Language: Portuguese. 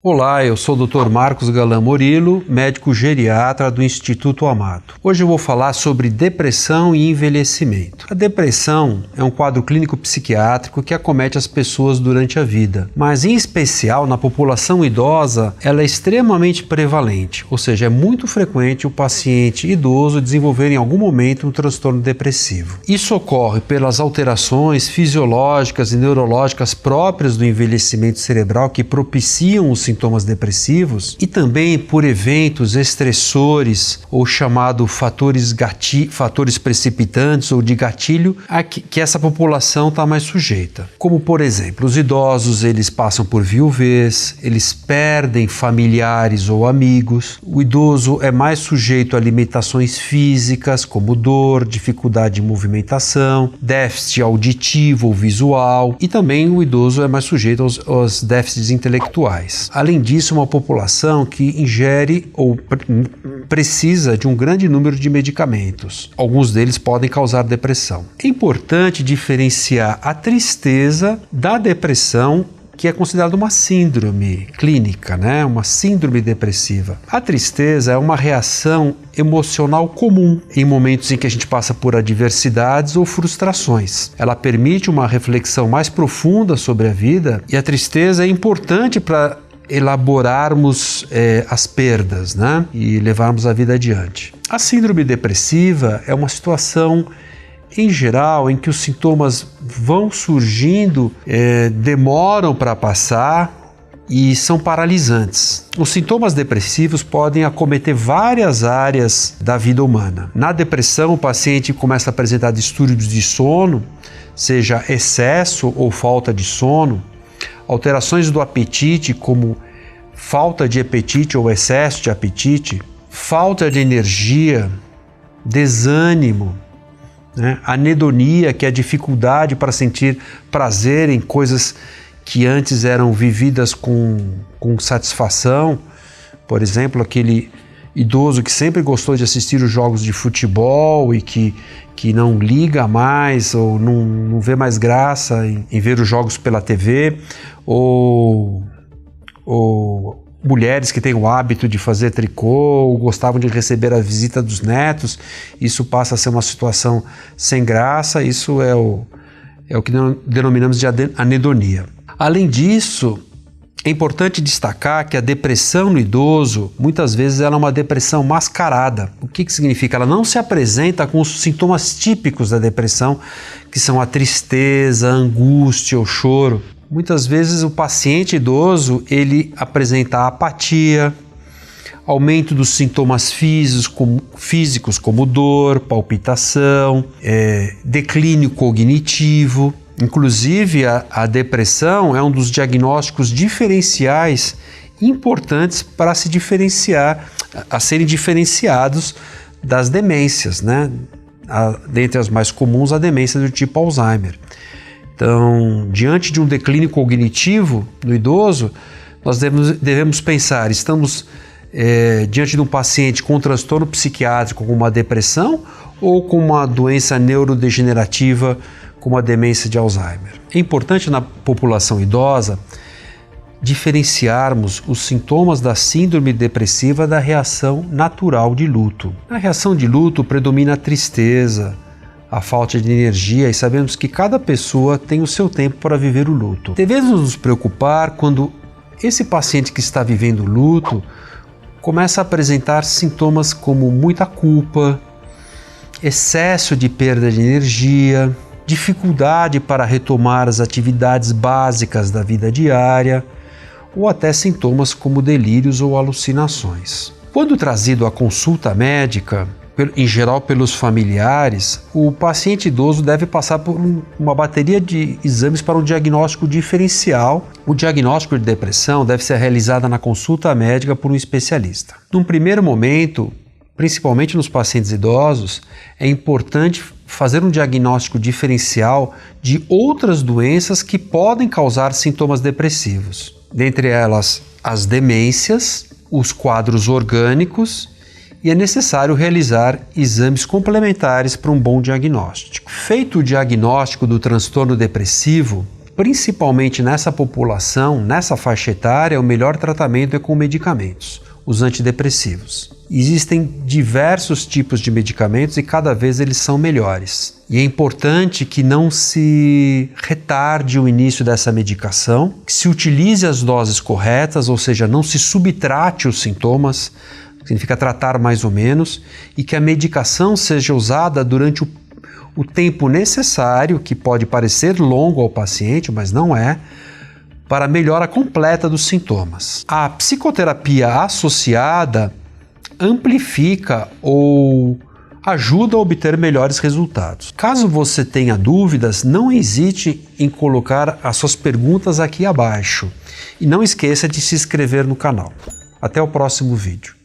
Olá, eu sou o Dr. Marcos Galan Morillo, médico geriatra do Instituto Amado. Hoje eu vou falar sobre depressão e envelhecimento. A depressão é um quadro clínico psiquiátrico que acomete as pessoas durante a vida, mas em especial na população idosa ela é extremamente prevalente, ou seja, é muito frequente o paciente idoso desenvolver em algum momento um transtorno depressivo. Isso ocorre pelas alterações fisiológicas e neurológicas próprias do envelhecimento cerebral que propiciam os sintomas depressivos e também por eventos estressores ou chamado fatores precipitantes ou de gatilho a que essa população está mais sujeita. Como por exemplo, os idosos eles passam por viuvez, eles perdem familiares ou amigos, o idoso é mais sujeito a limitações físicas como dor, dificuldade de movimentação, déficit auditivo ou visual e também o idoso é mais sujeito aos déficits intelectuais. Além disso, uma população que ingere ou precisa de um grande número de medicamentos. Alguns deles podem causar depressão. É importante diferenciar a tristeza da depressão, que é considerada uma síndrome clínica, uma síndrome depressiva. A tristeza é uma reação emocional comum em momentos em que a gente passa por adversidades ou frustrações. Ela permite uma reflexão mais profunda sobre a vida e a tristeza é importante para elaborarmos as perdas, e levarmos a vida adiante. A síndrome depressiva é uma situação, em geral, em que os sintomas vão surgindo, demoram para passar e são paralisantes. Os sintomas depressivos podem acometer várias áreas da vida humana. Na depressão, o paciente começa a apresentar distúrbios de sono, seja excesso ou falta de sono, alterações do apetite, como falta de apetite ou excesso de apetite, falta de energia, desânimo, anedonia, que é a dificuldade para sentir prazer em coisas que antes eram vividas com satisfação. Por exemplo, aquele idoso que sempre gostou de assistir os jogos de futebol e que não liga mais ou não vê mais graça em ver os jogos pela TV, ou mulheres que têm o hábito de fazer tricô ou gostavam de receber a visita dos netos. Isso passa a ser uma situação sem graça. Isso é o que denominamos de anedonia. Além disso, é importante destacar que a depressão no idoso, muitas vezes ela é uma depressão mascarada. O que significa? Ela não se apresenta com os sintomas típicos da depressão, que são a tristeza, a angústia, o choro. Muitas vezes o paciente idoso, ele apresenta apatia, aumento dos sintomas físicos como dor, palpitação, declínio cognitivo. Inclusive, a depressão é um dos diagnósticos diferenciais importantes para serem diferenciados das demências, Dentre as mais comuns, a demência do tipo Alzheimer. Então, diante de um declínio cognitivo no idoso, nós devemos pensar, estamos diante de um paciente com um transtorno psiquiátrico, como uma depressão, ou com uma doença neurodegenerativa, como a demência de Alzheimer. É importante na população idosa diferenciarmos os sintomas da síndrome depressiva da reação natural de luto. Na reação de luto predomina a tristeza, a falta de energia, e sabemos que cada pessoa tem o seu tempo para viver o luto. Devemos nos preocupar quando esse paciente que está vivendo o luto começa a apresentar sintomas como muita culpa, excesso de perda de energia, dificuldade para retomar as atividades básicas da vida diária, ou até sintomas como delírios ou alucinações. Quando trazido à consulta médica, em geral pelos familiares, o paciente idoso deve passar por uma bateria de exames para um diagnóstico diferencial. O diagnóstico de depressão deve ser realizado na consulta médica por um especialista. Num primeiro momento, principalmente nos pacientes idosos, é importante fazer um diagnóstico diferencial de outras doenças que podem causar sintomas depressivos. Dentre elas, as demências, os quadros orgânicos, e é necessário realizar exames complementares para um bom diagnóstico. Feito o diagnóstico do transtorno depressivo, principalmente nessa população, nessa faixa etária, o melhor tratamento é com medicamentos, os antidepressivos. Existem diversos tipos de medicamentos e cada vez eles são melhores. E é importante que não se retarde o início dessa medicação, que se utilize as doses corretas, ou seja, não se subtrate os sintomas, significa tratar mais ou menos, e que a medicação seja usada durante o tempo necessário, que pode parecer longo ao paciente, mas não é, para a melhora completa dos sintomas. A psicoterapia associada amplifica ou ajuda a obter melhores resultados. Caso você tenha dúvidas, não hesite em colocar as suas perguntas aqui abaixo. E não esqueça de se inscrever no canal. Até o próximo vídeo.